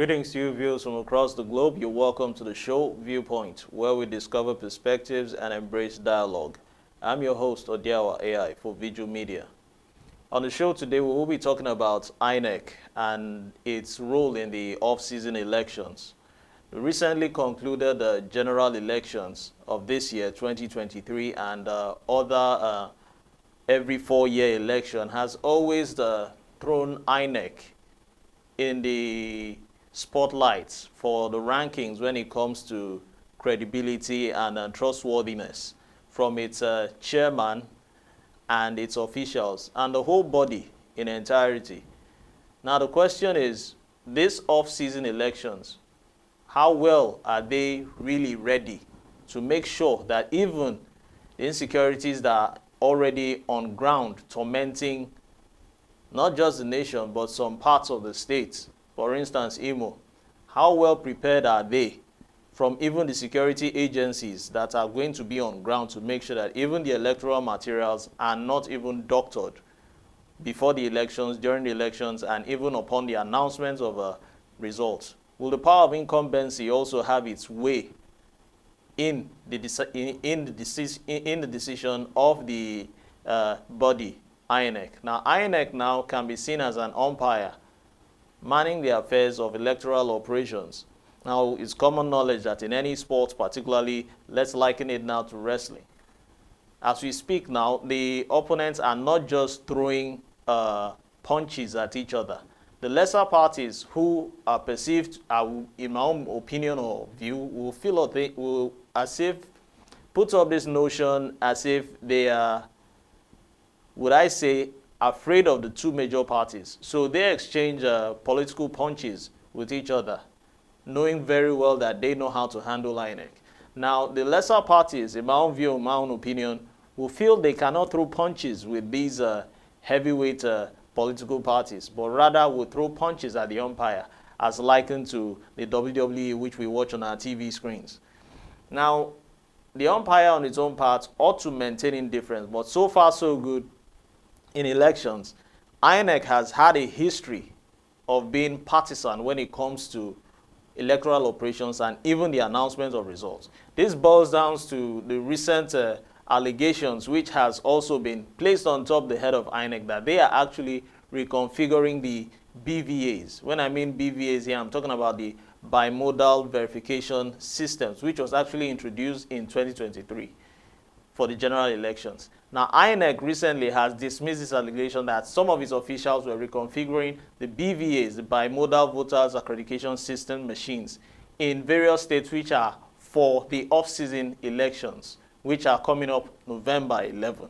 Greetings to you viewers from across the globe. You're welcome to the show Viewpoint, where we discover perspectives and embrace dialogue. I'm your host, Odiawa AI, for Veegil Media. On the show today, we will be talking about INEC and its role in the off-season elections. We recently concluded the general elections of this year, 2023, and other every 4-year election has always thrown INEC in the spotlights for the rankings when it comes to credibility and trustworthiness from its chairman and its officials and the whole body in entirety. Now the question is, these off-season elections, how well are they really ready to make sure that even the insecurities that are already on ground tormenting not just the nation, but some parts of the states, for instance, Imo, how well prepared are they from even the security agencies that are going to be on ground to make sure that even the electoral materials are not even doctored before the elections, during the elections, and even upon the announcements of results? Will the power of incumbency also have its way in the decision of the body, INEC? Now, INEC now can be seen as an umpire manning the affairs of electoral operations. Now, it's common knowledge that in any sport, particularly, let's liken it now to wrestling. As we speak now, the opponents are not just throwing punches at each other. The lesser parties who are perceived, in my own opinion or view, will feel will as if put up this notion as if they are, would I say, afraid of the two major parties. So they exchange political punches with each other, knowing very well that they know how to handle INEC. Now, the lesser parties, in my own view, in my own opinion, will feel they cannot throw punches with these heavyweight political parties, but rather will throw punches at the umpire, as likened to the WWE, which we watch on our TV screens. Now, the umpire on its own part ought to maintain indifference, but so far so good in elections. INEC has had a history of being partisan when it comes to electoral operations and even the announcement of results. This boils down to the recent allegations, which has also been placed on top of the head of INEC, that they are actually reconfiguring the BVAs. When I mean BVAs here, I'm talking about the bimodal verification systems, which was actually introduced in 2023 for the general elections. Now, INEC recently has dismissed this allegation that some of its officials were reconfiguring the BVAs, the bimodal voters accreditation system machines, in various states which are for the off-season elections, which are coming up November 11,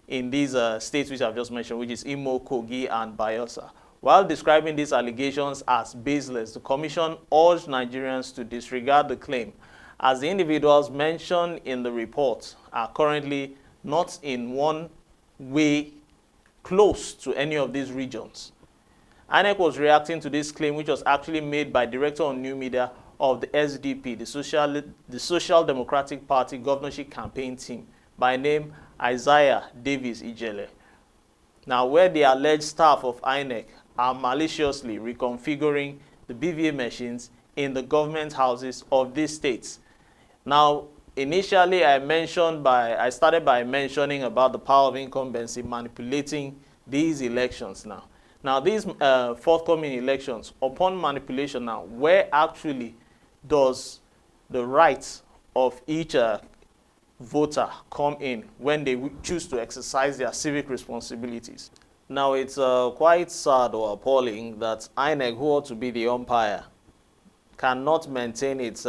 in these states which I've just mentioned, which is Imo, Kogi, and Bayelsa. While describing these allegations as baseless, the Commission urged Nigerians to disregard the claim, as the individuals mentioned in the report are currently not in one way close to any of these regions. INEC was reacting to this claim, which was actually made by Director on New Media of the SDP, the Social Democratic Party governorship campaign team, by name Isaiah Davis Ijele. Now, where the alleged staff of INEC are maliciously reconfiguring the BVA machines in the government houses of these states. Now, initially, I started by mentioning about the power of incumbency manipulating these elections now. Now, these forthcoming elections, upon manipulation now, where actually does the rights of each voter come in when they choose to exercise their civic responsibilities? Now, it's quite sad or appalling that INEC, who ought to be the umpire, cannot maintain its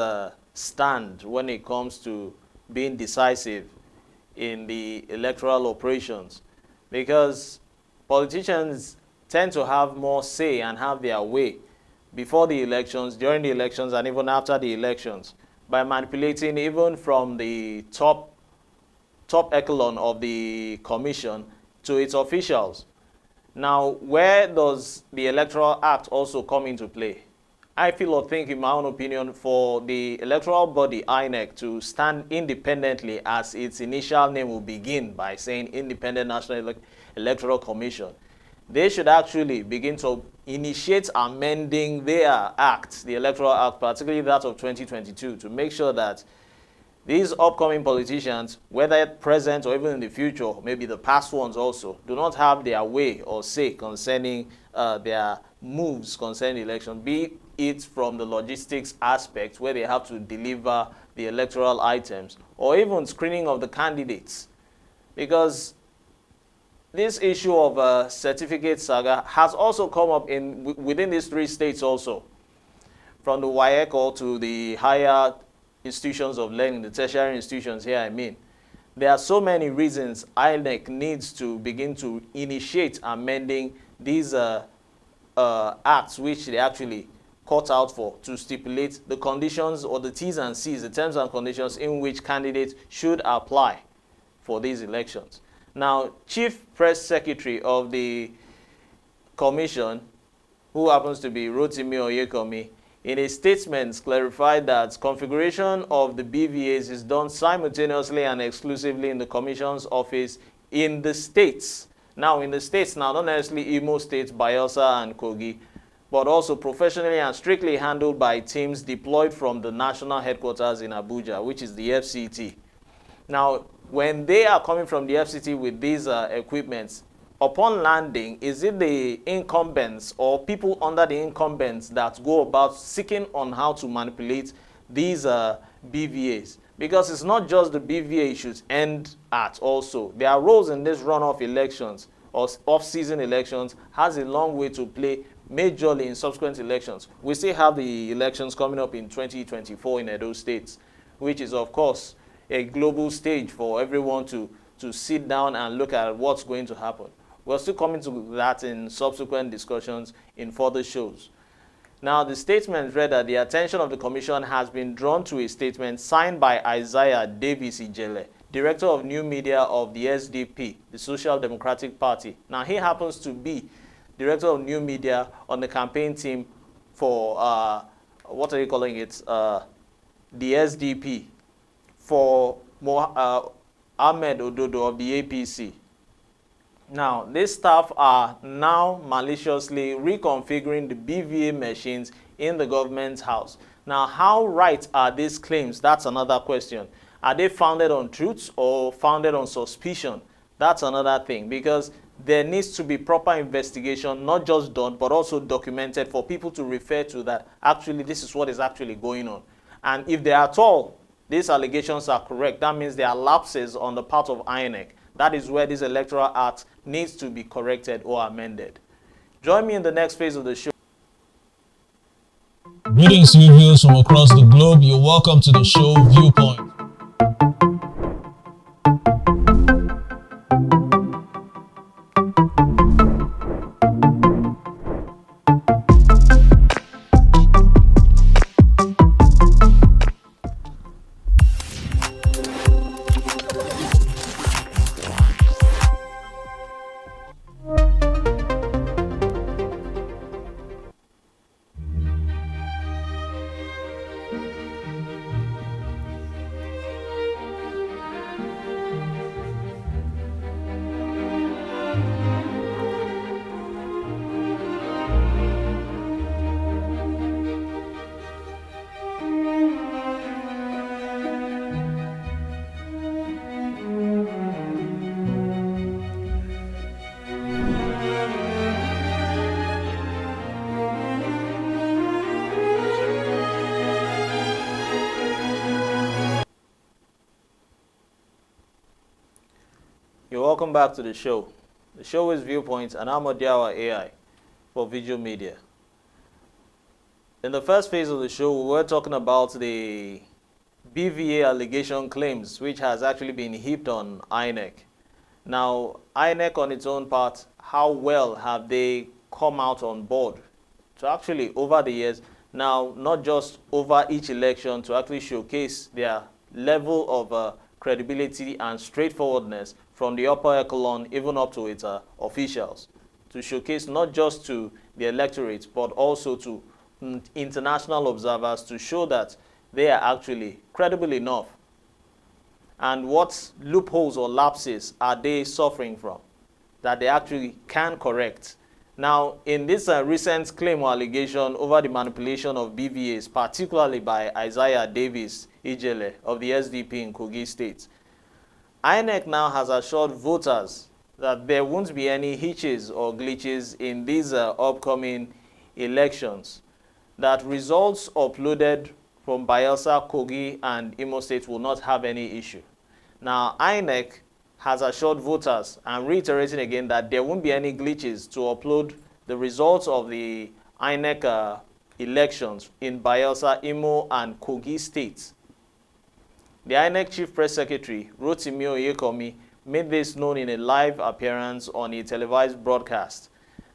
stand when it comes to being decisive in the electoral operations, because politicians tend to have more say and have their way before the elections, during the elections, and even after the elections, by manipulating even from the top echelon of the commission to its officials. Now, where does the Electoral Act also come into play? I feel or think, in my own opinion, for the electoral body, INEC, to stand independently, as its initial name will begin by saying Independent National Electoral Commission, they should actually begin to initiate amending their act, the Electoral Act, particularly that of 2022, to make sure that these upcoming politicians, whether present or even in the future, maybe the past ones also, do not have their way or say concerning their moves concerning election, be it from the logistics aspect where they have to deliver the electoral items, or even screening of the candidates. Because this issue of certificate saga has also come up within these 3 states also, from the WAEC to the higher institutions of learning, the tertiary institutions here, I mean. There are so many reasons INEC needs to begin to initiate amending these acts which they actually cut out for, to stipulate the conditions or the T's and C's, the terms and conditions in which candidates should apply for these elections. Now, Chief Press Secretary of the Commission, who happens to be Rotimi Oyekomi, in a statement clarified that configuration of the BVAs is done simultaneously and exclusively in the Commission's office in the states. Now, in the states, now not necessarily Imo State, Bayelsa and Kogi, but also professionally and strictly handled by teams deployed from the national headquarters in Abuja, which is the FCT. Now, when they are coming from the FCT with these equipments, upon landing, is it the incumbents or people under the incumbents that go about seeking on how to manipulate these BVAs? Because it's not just the BVA issues end at also. Their roles in this runoff elections or off-season elections has a long way to play majorly in subsequent elections. We still have the elections coming up in 2024 in Edo State, which is, of course, a global stage for everyone to sit down and look at what's going to happen. We're still coming to that in subsequent discussions in further shows. Now, the statement read that the attention of the Commission has been drawn to a statement signed by Isaiah Davis Ijele, Director of New Media of the SDP, the Social Democratic Party. Now, he happens to be Director of New Media on the campaign team for, what are you calling it, the SDP, for Ahmed Ododo of the APC. Now, these staff are now maliciously reconfiguring the BVA machines in the government's house. Now, how right are these claims? That's another question. Are they founded on truth or founded on suspicion? That's another thing, because there needs to be proper investigation, not just done, but also documented for people to refer to that actually this is what is actually going on. And if they are at all, these allegations are correct, that means there are lapses on the part of INEC. That is where this Electoral Act needs to be corrected or amended. Join me in the next phase of the show. Greetings to you viewers from across the globe. You're welcome to the show Viewpoint. Welcome back to the show. The show is Viewpoint, and I'm Odiawa AI for Veegil Media. In the first phase of the show, we were talking about the BVA allegation claims, which has actually been heaped on INEC. Now, INEC on its own part, how well have they come out on board to actually, over the years, now not just over each election, to actually showcase their level of credibility and straightforwardness from the upper echelon even up to its officials, to showcase not just to the electorate but also to international observers, to show that they are actually credible enough. And what loopholes or lapses are they suffering from? that they actually can correct. Now, in this recent claim or allegation over the manipulation of BVAs, particularly by Isaiah Davis Ijele of the SDP in Kogi State, INEC now has assured voters that there won't be any hitches or glitches in these upcoming elections, that results uploaded from Bayelsa, Kogi, and Imo State will not have any issue. Now, INEC has assured voters, and reiterating again, that there won't be any glitches to upload the results of the INEC elections in Bayelsa, Imo, and Kogi states. The INEC Chief Press Secretary, Imo and Kogi, made this known in a live appearance on a televised broadcast.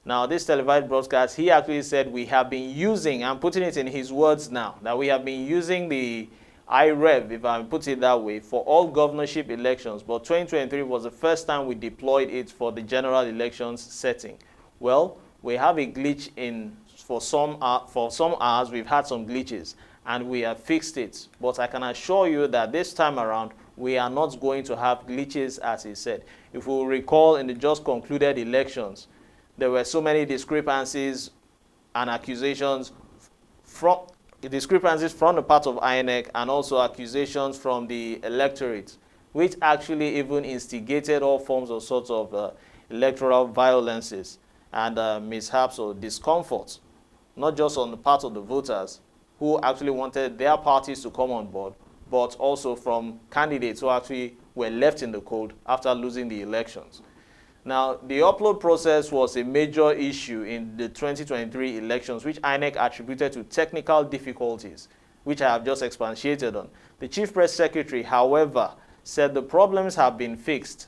Now, this televised broadcast, he actually said we have been using, I'm putting it in his words now, that we have been using the IREV, if I put it that way, for all governorship elections, but 2023 was the first time we deployed it for the general elections setting. Well, we have a glitch in, for some hours, we've had some glitches, and we have fixed it. But I can assure you that this time around, we are not going to have glitches, as he said. If we recall, in the just concluded elections, there were so many discrepancies and accusations from the part of INEC, and also accusations from the electorate, which actually even instigated all forms of sorts of electoral violences and mishaps or discomfort, not just on the part of the voters who actually wanted their parties to come on board, but also from candidates who actually were left in the cold after losing the elections. Now, the upload process was a major issue in the 2023 elections, which INEC attributed to technical difficulties, which I have just expatiated on. The Chief Press Secretary, however, said the problems have been fixed.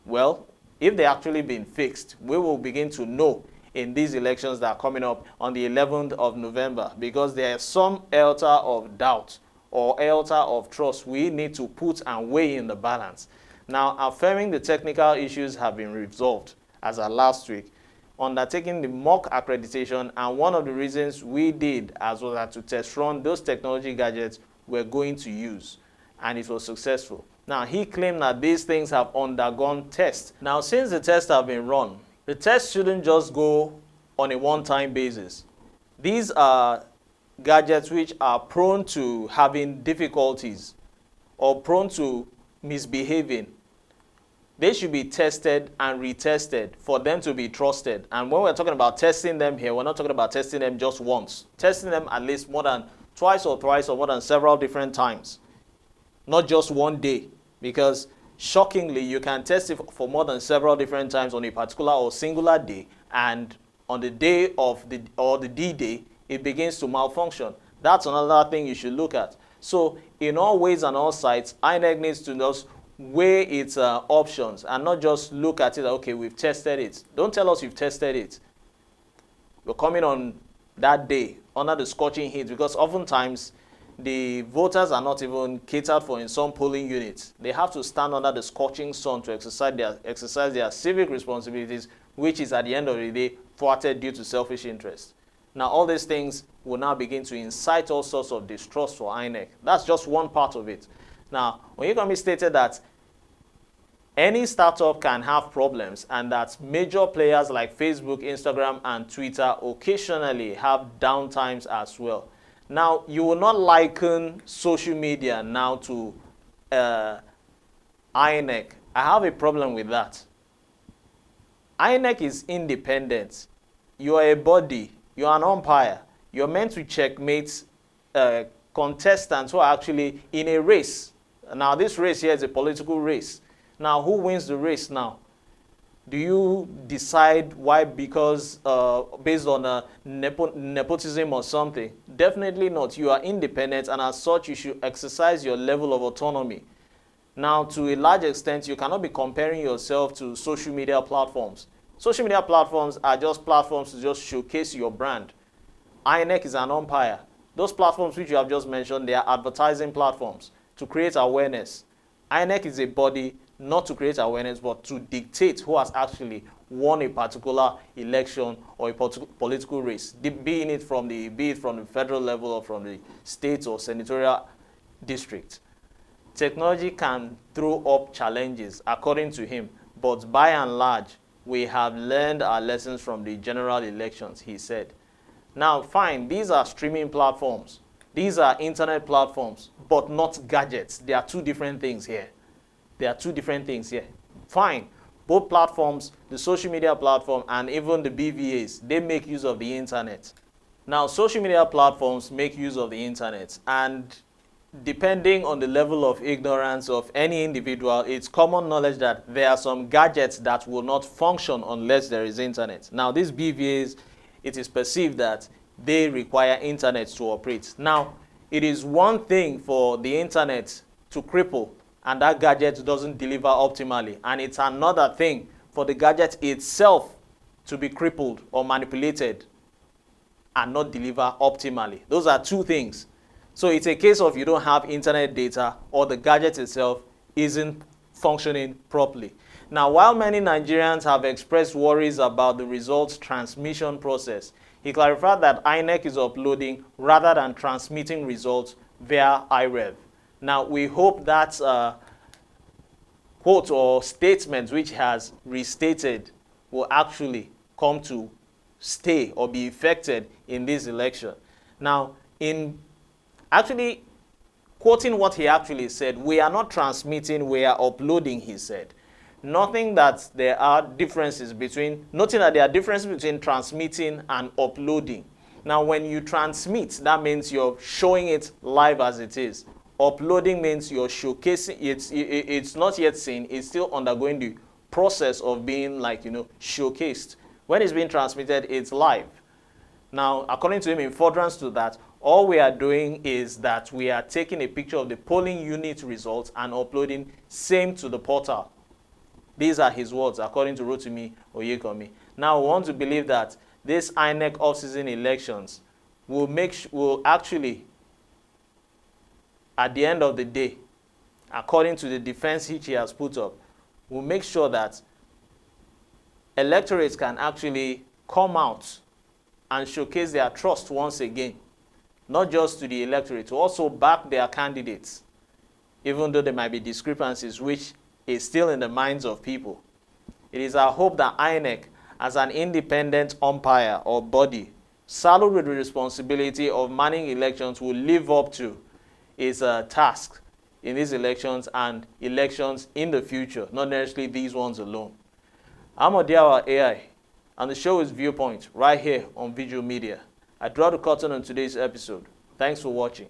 Well, if they actually been fixed, we will begin to know in these elections that are coming up on the 11th of November, because there is some altar of doubt or altar of trust we need to put and weigh in the balance. Now, affirming the technical issues have been resolved as of last week, undertaking the mock accreditation, and one of the reasons we did as well as to test run those technology gadgets we're going to use, and it was successful. Now, he claimed that these things have undergone tests. Now, since the tests have been run, the tests shouldn't just go on a one-time basis. These are gadgets which are prone to having difficulties or prone to misbehaving. They should be tested and retested for them to be trusted. And when we're talking about testing them here, we're not talking about testing them just once. Testing them at least more than twice or thrice or more than several different times. Not just one day. Because shockingly, you can test it for more than several different times on a particular or singular day, and on the day of the D-Day, it begins to malfunction. That's another thing you should look at. So in all ways and all sides, INEC needs to just weigh its options and not just look at it, okay, we've tested it. Don't tell us you've tested it. You're coming on that day under the scorching heat, because oftentimes the voters are not even catered for in some polling units. They have to stand under the scorching sun to exercise their civic responsibilities, which is at the end of the day thwarted due to selfish interest. Now, all these things will now begin to incite all sorts of distrust for INEC. That's just one part of it. Now, when Kogi stated that any startup can have problems and that major players like Facebook, Instagram, and Twitter occasionally have downtimes as well. Now, you will not liken social media now to INEC. I have a problem with that. INEC is independent. You are a body. You are an umpire. You're meant to checkmate contestants who are actually in a race. Now, this race here is a political race. Now, who wins the race now? Do you decide why? Because based on nepotism or something? Definitely not. You are independent, and as such, you should exercise your level of autonomy. Now, to a large extent, you cannot be comparing yourself to social media platforms. Social media platforms are just platforms to just showcase your brand. INEC is an umpire. Those platforms which you have just mentioned, they are advertising platforms to create awareness. INEC is a body not to create awareness, but to dictate who has actually won a particular election or a political race, be it from the federal level or from the state or senatorial district. Technology can throw up challenges, according to him, but by and large, we have learned our lessons from the general elections, he said. Now, fine, these are streaming platforms. These are internet platforms, but not gadgets. There are two different things here. There are two different things here. Fine, both platforms, the social media platform and even the BVAs, they make use of the internet. Now, social media platforms make use of the internet, and depending on the level of ignorance of any individual, it's common knowledge that there are some gadgets that will not function unless there is internet. Now, these BVAs, it is perceived that they require internet to operate. Now, it is one thing for the internet to cripple and that gadget doesn't deliver optimally, and it's another thing for the gadget itself to be crippled or manipulated and not deliver optimally. Those are two things. So it's a case of you don't have internet data or the gadget itself isn't functioning properly. Now, while many Nigerians have expressed worries about the results transmission process, he clarified that INEC is uploading rather than transmitting results via iRev. Now, we hope that quote or statement which has restated will actually come to stay or be effected in this election. Now, in actually quoting what he actually said, we are not transmitting, we are uploading, he said. Noting that there are differences between, noting that there are differences between transmitting and uploading. Now, when you transmit, that means you're showing it live as it is. Uploading means you're showcasing, it's not yet seen, it's still undergoing the process of being showcased. When it's being transmitted, it's live. Now, according to him, in furtherance to that, all we are doing is that we are taking a picture of the polling unit results and uploading same to the portal. These are his words, according to Rotimi Oyekomi. Now, we want to believe that this INEC off-season elections will actually, at the end of the day, according to the defense which he has put up, will make sure that electorates can actually come out and showcase their trust once again, not just to the electorate, to also back their candidates, even though there might be discrepancies, which is still in the minds of people. It is our hope that INEC, as an independent umpire or body, saddled with the responsibility of manning elections, will live up to its task in these elections and elections in the future, not necessarily these ones alone. I'm Odiawa AI, and the show is Viewpoint, right here on Veegil Media. I draw the curtain on today's episode. Thanks for watching.